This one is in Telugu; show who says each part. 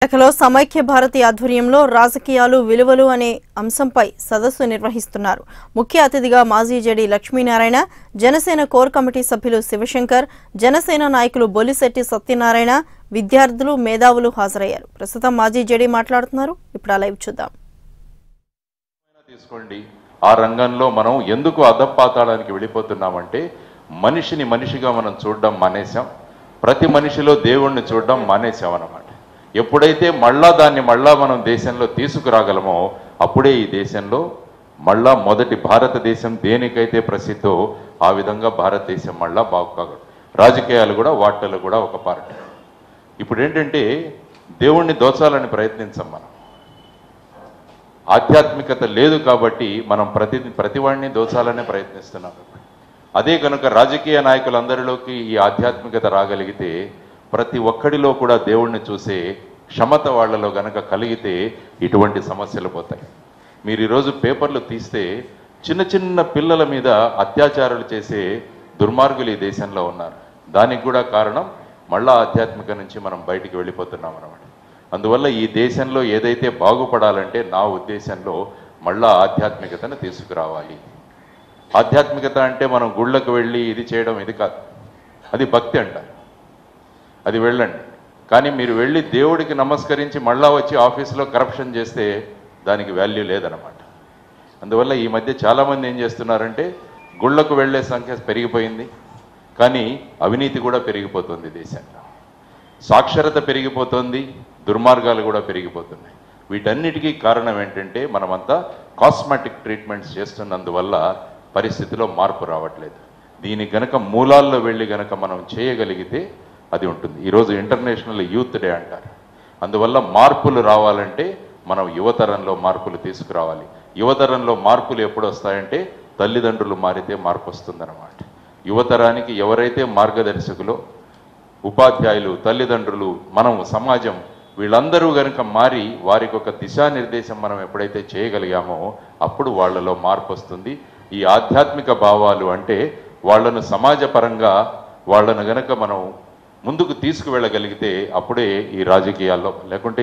Speaker 1: విశాఖలో సమైక్య భారతి ఆధ్వర్యంలో రాజకీయాలు విలువలు అనే అంశంపై సదస్సు నిర్వహిస్తున్నారు. ముఖ్య అతిథిగా మాజీ JD Lakshminarayana, Janasena core committee సభ్యులు శివశంకర్, జనసేన నాయకులు బొలిశెట్టి సత్యనారాయణ, విద్యార్థులు, మేధావులు హాజరయ్యారు. ప్రస్తుతం మాజీ జేడీ మాట్లాడుతున్నారు. ఇప్పుడు ఆ లైవ్ చూద్దాం.
Speaker 2: తీసుకోండి, ఆ రంగంలో మనం ఎందుకు అధపాతాళానికి వెళ్ళిపోతున్నామంటే మనిషిని మనిషిగా మనం చూడడం మానేశాం. ప్రతి మనిషిలో దేవుణ్ణి చూడడం మానేశాం అన్నమాట. ఎప్పుడైతే దాన్ని మనం దేశంలో తీసుకురాగలమో అప్పుడే ఈ దేశంలో మొదటి భారతదేశం దేనికైతే ప్రసిద్ధో ఆ విధంగా భారతదేశం బాగుకాగలదు. రాజకీయాలు కూడా వాటిలో కూడా ఒక పార్ట్. ఇప్పుడు ఏంటంటే దేవుణ్ణి దోచాలని ప్రయత్నించాం. మనం ఆధ్యాత్మికత లేదు కాబట్టి మనం ప్రతివాడిని దోచాలనే ప్రయత్నిస్తున్నాం. అదే కనుక రాజకీయ నాయకులందరిలోకి ఈ ఆధ్యాత్మికత రాగలిగితే, ప్రతి ఒక్కడిలో కూడా దేవుణ్ణి చూసే క్షమత వాళ్లలో గనక కలిగితే ఇటువంటి సమస్యలు పోతాయి. మీరు ఈరోజు పేపర్లు తీస్తే చిన్న చిన్న పిల్లల మీద అత్యాచారాలు చేసే దుర్మార్గులు ఈ దేశంలో ఉన్నారు. దానికి కూడా కారణం ఆధ్యాత్మిక నుంచి మనం బయటికి వెళ్ళిపోతున్నాం అన్నమాట. అందువల్ల ఈ దేశంలో ఏదైతే బాగుపడాలంటే నా ఉద్దేశంలో ఆధ్యాత్మికతను తీసుకురావాలి. ఆధ్యాత్మికత అంటే మనం గుళ్ళకు వెళ్ళి ఇది చేయడం ఇది కాదు, అది భక్తి అంటారు. అది వెళ్ళండి, కానీ మీరు వెళ్ళి దేవుడికి నమస్కరించి వచ్చి ఆఫీసులో కరప్షన్ చేస్తే దానికి వాల్యూ లేదన్నమాట. అందువల్ల ఈ మధ్య చాలామంది ఏం చేస్తున్నారంటే గుళ్ళకు వెళ్ళే సంఖ్య పెరిగిపోయింది, కానీ అవినీతి కూడా పెరిగిపోతుంది దేశంలో. సాక్షరత పెరిగిపోతుంది, దుర్మార్గాలు కూడా పెరిగిపోతున్నాయి. వీటన్నిటికీ కారణం ఏంటంటే మనమంతా కాస్మెటిక్ ట్రీట్మెంట్స్ చేస్తున్నందువల్ల పరిస్థితిలో మార్పు రావట్లేదు. దీనికి గనక మూలాల్లో వెళ్ళి గనక మనం చేయగలిగితే అది ఉంటుంది. ఈరోజు ఇంటర్నేషనల్ యూత్ డే అంటారు. అందువల్ల మార్పులు రావాలంటే మనం యువతరంలో మార్పులు తీసుకురావాలి. యువతరంలో మార్పులు ఎప్పుడు వస్తాయంటే తల్లిదండ్రులు మారితే మార్పు వస్తుందన్నమాట. యువతరానికి ఎవరైతే మార్గదర్శకులో ఉపాధ్యాయులు, తల్లిదండ్రులు, మనం సమాజం వీళ్ళందరూ గనక మారి వారికి ఒక దిశానిర్దేశం మనం ఎప్పుడైతే చేయగలిగామో అప్పుడు వాళ్ళలో మార్పు వస్తుంది. ఈ ఆధ్యాత్మిక భావాలు అంటే వాళ్ళను సమాజపరంగా వాళ్ళను గనక మనం ముందుకు తీసుకువెళ్ళగలిగితే అప్పుడే ఈ రాజకీయాల్లో, లేకుంటే